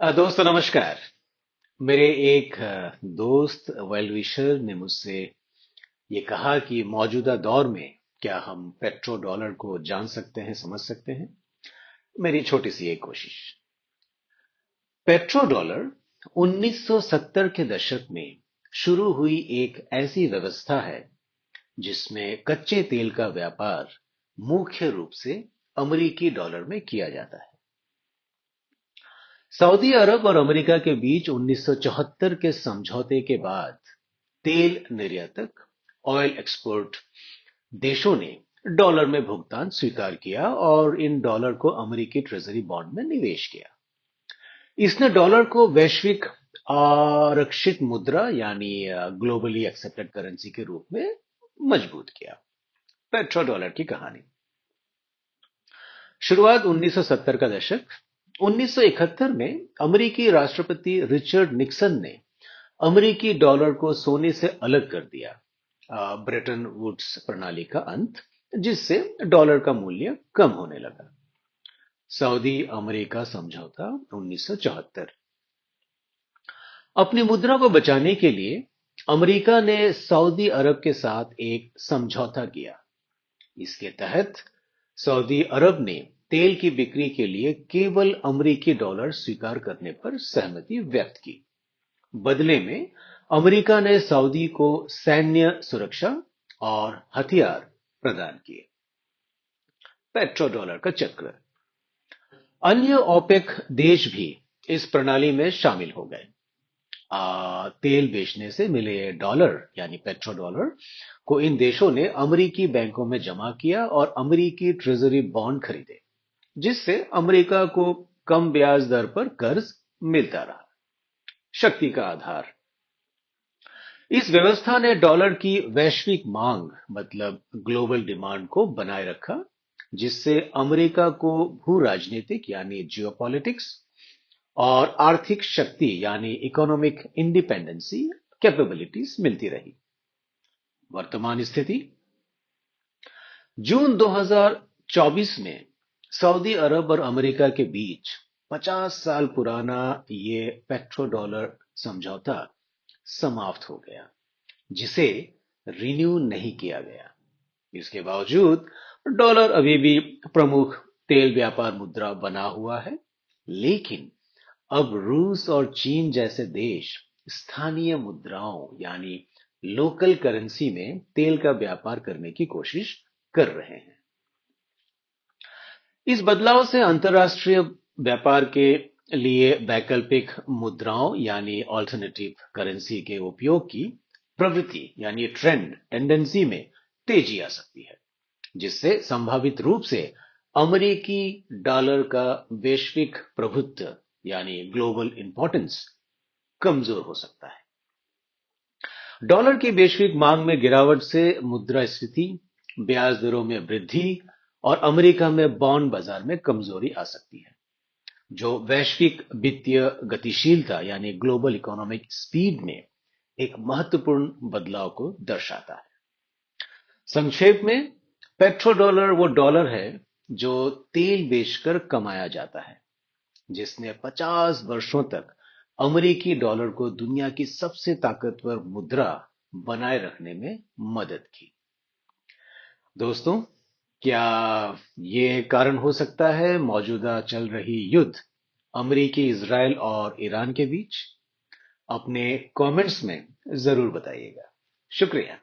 दोस्तों नमस्कार। मेरे एक दोस्त वेल विशर ने मुझसे ये कहा कि मौजूदा दौर में क्या हम पेट्रो डॉलर को जान सकते हैं, समझ सकते हैं। मेरी छोटी सी एक कोशिश। पेट्रो डॉलर 1970 के दशक में शुरू हुई एक ऐसी व्यवस्था है जिसमें कच्चे तेल का व्यापार मुख्य रूप से अमेरिकी डॉलर में किया जाता है। सऊदी अरब और अमेरिका के बीच 1974 के समझौते के बाद तेल निर्यातक ऑयल एक्सपोर्ट देशों ने डॉलर में भुगतान स्वीकार किया और इन डॉलर को अमेरिकी ट्रेजरी बॉन्ड में निवेश किया। इसने डॉलर को वैश्विक आरक्षित मुद्रा यानी ग्लोबली एक्सेप्टेड करेंसी के रूप में मजबूत किया। पेट्रो डॉलर की कहानी शुरुआत 1970 का दशक। 1971 में अमेरिकी राष्ट्रपति रिचर्ड निक्सन ने अमेरिकी डॉलर को सोने से अलग कर दिया। ब्रेटन वुड्स प्रणाली का अंत, जिससे डॉलर का मूल्य कम होने लगा। सऊदी अमेरिका समझौता 1974। अपनी मुद्रा को बचाने के लिए अमेरिका ने सऊदी अरब के साथ एक समझौता किया। इसके तहत सऊदी अरब ने तेल की बिक्री के लिए केवल अमेरिकी डॉलर स्वीकार करने पर सहमति व्यक्त की। बदले में अमेरिका ने सऊदी को सैन्य सुरक्षा और हथियार प्रदान किए। पेट्रो डॉलर का चक्र। अन्य ओपेक देश भी इस प्रणाली में शामिल हो गए। तेल बेचने से मिले डॉलर यानी पेट्रो डॉलर को इन देशों ने अमेरिकी बैंकों में जमा किया और अमेरिकी ट्रेजरी बॉन्ड खरीदे, जिससे अमेरिका को कम ब्याज दर पर कर्ज मिलता रहा। शक्ति का आधार। इस व्यवस्था ने डॉलर की वैश्विक मांग मतलब ग्लोबल डिमांड को बनाए रखा, जिससे अमेरिका को भू राजनीतिक यानी जियोपॉलिटिक्स और आर्थिक शक्ति यानी इकोनॉमिक इंडिपेंडेंसी कैपेबिलिटीज मिलती रही। वर्तमान स्थिति। जून 2024 में सऊदी अरब और अमेरिका के बीच 50 साल पुराना ये पेट्रो डॉलर समझौता समाप्त हो गया, जिसे रिन्यू नहीं किया गया। इसके बावजूद डॉलर अभी भी प्रमुख तेल व्यापार मुद्रा बना हुआ है, लेकिन अब रूस और चीन जैसे देश स्थानीय मुद्राओं यानी लोकल करेंसी में तेल का व्यापार करने की कोशिश कर रहे हैं। इस बदलाव से अंतर्राष्ट्रीय व्यापार के लिए वैकल्पिक मुद्राओं यानी ऑल्टरनेटिव करेंसी के उपयोग की प्रवृत्ति यानी टेंडेंसी में तेजी आ सकती है, जिससे संभावित रूप से अमेरिकी डॉलर का वैश्विक प्रभुत्व यानी ग्लोबल इंपॉर्टेंस कमजोर हो सकता है। डॉलर की वैश्विक मांग में गिरावट से मुद्रास्फीति, ब्याज दरों में वृद्धि और अमेरिका में बॉन्ड बाजार में कमजोरी आ सकती है, जो वैश्विक वित्तीय गतिशीलता यानी ग्लोबल इकोनॉमिक स्पीड में एक महत्वपूर्ण बदलाव को दर्शाता है। संक्षेप में, पेट्रो डॉलर वो डॉलर है जो तेल बेचकर कमाया जाता है, जिसने 50 वर्षों तक अमेरिकी डॉलर को दुनिया की सबसे ताकतवर मुद्रा बनाए रखने में मदद की। दोस्तों, क्या ये कारण हो सकता है मौजूदा चल रही युद्ध अमेरिकी, इजराइल और ईरान के बीच? अपने कमेंट्स में जरूर बताइएगा। शुक्रिया।